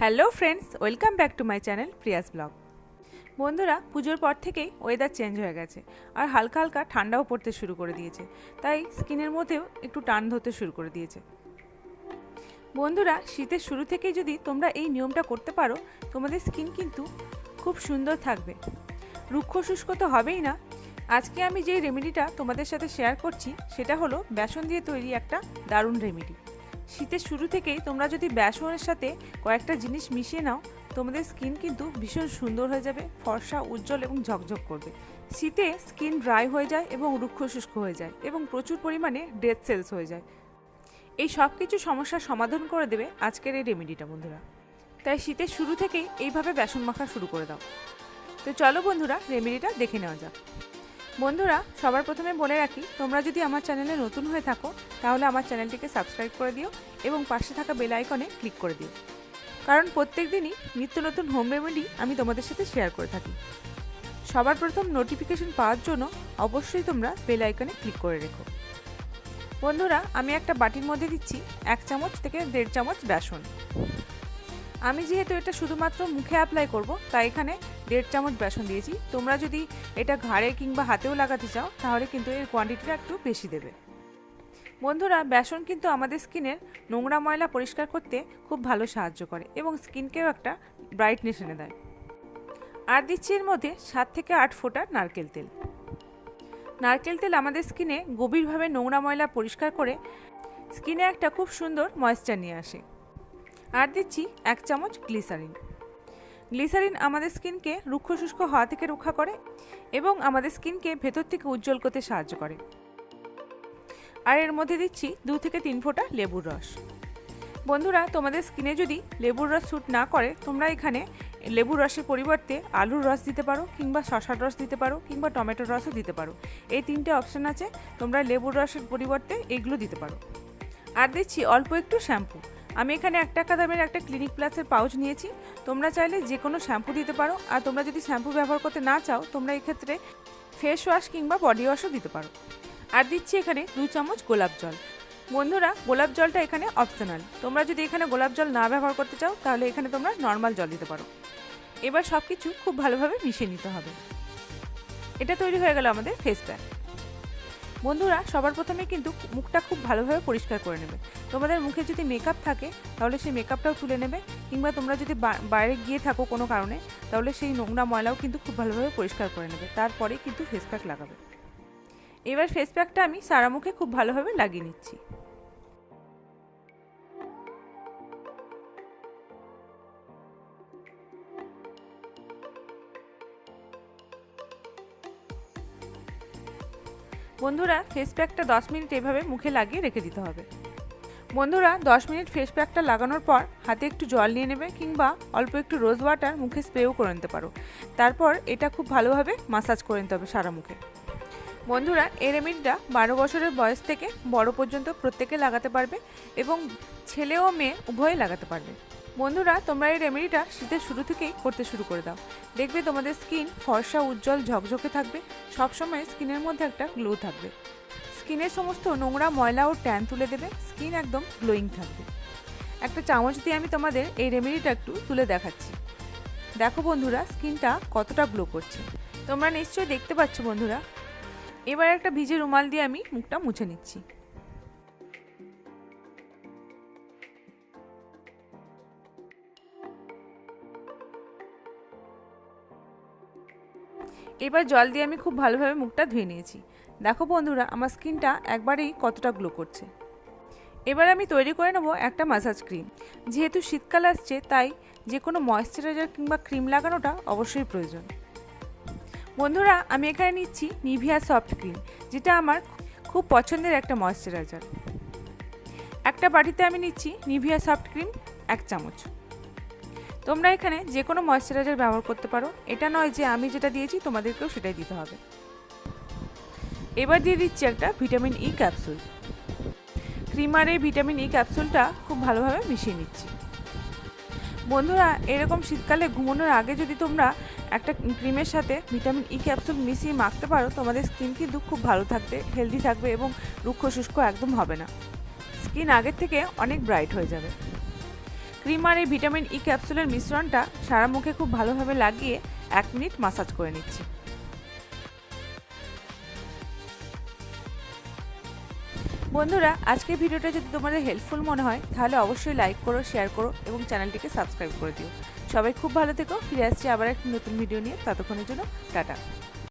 Hello friends, welcome back to my channel Prius blog. বন্ধুরা, পুজোর পর থেকেই ওয়েদার চেঞ্জ হয়ে গেছে আর হালকা হালকা ঠান্ডাও পড়তে শুরু করে দিয়েছে, তাই স্কিনের মধ্যেও একটু টান ধরতে শুরু করে দিয়েছে। বন্ধুরা, শীতের শুরু থেকেই যদি তোমরা এই নিয়মটা করতে পারো, তোমাদের স্কিন কিন্তু খুব সুন্দর থাকবে, রুক্ষ শুষ্ক তো হবেই না। আজকে আমি যেই রেমেডিটা তোমাদের সাথে শেয়ার করছি সেটা হলো বেসন দিয়ে তৈরি একটা দারুণ রেমেডি। শীতের শুরু থেকেই তোমরা যদি বেসনের সাথে কয়েকটা জিনিস মিশিয়ে নাও, তোমাদের স্কিন কিন্তু ভীষণ সুন্দর হয়ে যাবে, ফর্সা, উজ্জ্বল এবং ঝকঝক করবে। শীতে স্কিন ড্রাই হয়ে যায় এবং রুক্ষ শুষ্ক হয়ে যায় এবং প্রচুর পরিমাণে ডেড সেলস হয়ে যায়। এই সব কিছু সমস্যার সমাধান করে দেবে আজকের এই রেমেডিটা বন্ধুরা। তাই শীতের শুরু থেকেই এইভাবে বেসন মাখা শুরু করে দাও। তো চলো বন্ধুরা, রেমেডিটা দেখে নেওয়া যাক। বন্ধুরা, সবার প্রথমে বলে রাখি, তোমরা যদি আমার চ্যানেলে নতুন হয়ে থাকো তাহলে আমার চ্যানেলটিকে সাবস্ক্রাইব করে দিও এবং পাশে থাকা বেল আইকনে ক্লিক করে দিও, কারণ প্রত্যেক দিনই নিত্য নতুন হোম রেমেডি আমি তোমাদের সাথে শেয়ার করে থাকি। সবার প্রথম নোটিফিকেশন পাওয়ার জন্য অবশ্যই তোমরা বেল আইকনে ক্লিক করে রেখো। বন্ধুরা, আমি একটা বাটির মধ্যে দিচ্ছি 1 চামচ থেকে 1.5 চামচ বেসন। আমি যেহেতু এটা শুধুমাত্র মুখে অ্যাপ্লাই করব, তাই এখানে 1.5 চামচ বেসন দিয়েছি। তোমরা যদি এটা ঘাড়ে কিংবা হাতেও লাগাতে চাও তাহলে কিন্তু এর কোয়ান্টিটিটা একটু বেশি দেবে। বন্ধুরা, বেসন কিন্তু আমাদের স্কিনের নোংরা ময়লা পরিষ্কার করতে খুব ভালো সাহায্য করে এবং স্কিনকেও একটা ব্রাইটনেস এনে দেয়। আর দিচ্ছি এর মধ্যে 7 থেকে 8 ফোঁটা নারকেল তেল। নারকেল তেল আমাদের স্কিনে গভীরভাবে নোংরা ময়লা পরিষ্কার করে স্কিনে একটা খুব সুন্দর ময়েশ্চার নিয়ে আসে। আর দিচ্ছি 1 চামচ গ্লিসারিন। গ্লিসারিন আমাদের স্কিনকে রুক্ষ শুষ্ক হওয়া থেকে রক্ষা করে এবং আমাদের স্কিনকে ভেতর থেকে উজ্জ্বল করতে সাহায্য করে। আর এর মধ্যে দিচ্ছি 2 থেকে 3 ফোঁটা লেবুর রস। বন্ধুরা, তোমাদের স্কিনে যদি লেবুর রস স্যুট না করে, তোমরা এখানে লেবুর রসের পরিবর্তে আলুর রস দিতে পারো কিংবা শসার রস দিতে পারো কিংবা টমেটোর রসও দিতে পারো। এই 3টে অপশান আছে, তোমরা লেবুর রসের পরিবর্তে এইগুলো দিতে পারো। আর দিচ্ছি অল্প একটু শ্যাম্পু। আমি এখানে 1 টাকা দামের একটা ক্লিনিক প্লাসের পাউচ নিয়েছি। তোমরা চাইলে যে কোনো শ্যাম্পু দিতে পারো, আর তোমরা যদি শ্যাম্পু ব্যবহার করতে না চাও, তোমরা এক্ষেত্রে ফেস ওয়াশ কিংবা বডি ওয়াশও দিতে পারো। আর দিচ্ছি এখানে 2 চামচ গোলাপ জল। বন্ধুরা, গোলাপ জলটা এখানে অপশনাল। তোমরা যদি এখানে গোলাপ জল না ব্যবহার করতে চাও তাহলে এখানে তোমরা নর্মাল জল দিতে পারো। এবার সব কিছু খুব ভালোভাবে মিশিয়ে নিতে হবে। এটা তৈরি হয়ে গেল আমাদের ফেস প্যাক। বন্ধুরা, সবার প্রথমে কিন্তু মুখটা খুব ভালোভাবে পরিষ্কার করে নেবে। তোমাদের মুখে যদি মেকআপ থাকে তাহলে সেই মেকআপটাও তুলে নেবে, কিংবা তোমরা যদি বাইরে গিয়ে থাকো কোনো কারণে তাহলে সেই নোংরা ময়লাও কিন্তু খুব ভালোভাবে পরিষ্কার করে নেবে। তারপরে কিন্তু ফেস প্যাক লাগাবে। এবার ফেস প্যাকটা আমি সারা মুখে খুব ভালোভাবে লাগিয়ে নিচ্ছি। বন্ধুরা, ফেস প্যাকটা 10 মিনিট এভাবে মুখে লাগিয়ে রেখে দিতে হবে। বন্ধুরা, 10 মিনিট ফেস প্যাকটা লাগানোর পর হাতে একটু জল নিয়ে নেবে কিংবা অল্প একটু রোজ ওয়াটার মুখে স্প্রেও করে নিতে পারো। তারপর এটা খুব ভালোভাবে মাসাজ করে নিতে হবে সারা মুখে। বন্ধুরা, এই রেমেডিটা 12 বছরের বয়স থেকে বড় পর্যন্ত প্রত্যেকে লাগাতে পারবে এবং ছেলে ও মেয়ে উভয়ে লাগাতে পারবে। বন্ধুরা, তোমরা এই রেমেডিটা শীতের শুরু থেকেই করতে শুরু করে দাও। দেখবে তোমাদের স্কিন ফর্সা, উজ্জ্বল, ঝকঝকে থাকবে, সবসময় স্কিনের মধ্যে একটা গ্লো থাকবে। স্কিনের সমস্ত নোংরা ময়লা ও ট্যান তুলে দেবে, স্কিন একদম গ্লোয়িং থাকবে। একটা চামচ দিয়ে আমি তোমাদের এই রেমেডিটা একটু তুলে দেখাচ্ছি। দেখো বন্ধুরা, স্কিনটা কতটা গ্লো করছে, তোমরা নিশ্চয়ই দেখতে পাচ্ছ বন্ধুরা। এবার একটা ভিজে রুমাল দিয়ে আমি মুখটা মুছে নিচ্ছি। এবার জল দিয়ে আমি খুব ভালোভাবে মুখটা ধুয়ে নিয়েছি। দেখো বন্ধুরা, আমার স্কিনটা একবারেই কতটা গ্লো করছে। এবার আমি তৈরি করে নেব একটা মাসাজ ক্রিম। যেহেতু শীতকাল আসছে, তাই যে কোনো ময়েশ্চারাইজার কিংবা ক্রিম লাগানোটা অবশ্যই প্রয়োজন। বন্ধুরা, আমি এখানে নিচ্ছি নিভিয়া সফট ক্রিম, যেটা আমার খুব পছন্দের একটা ময়েশ্চারাইজার। একটা বাটিতে আমি নিচ্ছি নিভিয়া সফট ক্রিম 1 চামচ। তোমরা এখানে যে কোনো ময়েশ্চারাইজার ব্যবহার করতে পারো, এটা নয় যে আমি যেটা দিয়েছি তোমাদেরকেও সেটাই দিতে হবে। এবার দিয়ে দিচ্ছি একটা ভিটামিন ই ক্যাপসুল। ক্রিমার এই ভিটামিন ই ক্যাপসুলটা খুব ভালোভাবে মিশিয়ে নিচ্ছি। বন্ধুরা, এরকম শীতকালে ঘুমানোর আগে যদি তোমরা একটা ক্রিমের সাথে ভিটামিন ই ক্যাপসুল মিশিয়ে মাখতে পারো, তোমাদের স্কিন কিন্তু খুব ভালো থাকবে, হেলদি থাকবে এবং রুক্ষ শুষ্ক একদম হবে না। স্কিন আগের থেকে অনেক ব্রাইট হয়ে যাবে। ক্রিম আর এই ভিটামিন ই ক্যাপসুলের মিশ্রণটা সারা মুখে খুব ভালোভাবে লাগিয়ে 1 মিনিট মাসাজ করে নিচ্ছি। বন্ধুরা, আজকের ভিডিওটা যদি তোমাদের হেল্পফুল মনে হয় তাহলে অবশ্যই লাইক করো, শেয়ার করো এবং চ্যানেলটিকে সাবস্ক্রাইব করে দিও। সবাই খুব ভালো থেকো। ফিরে আসছি আবার একটা নতুন ভিডিও নিয়ে। ততক্ষণের জন্য টাটা।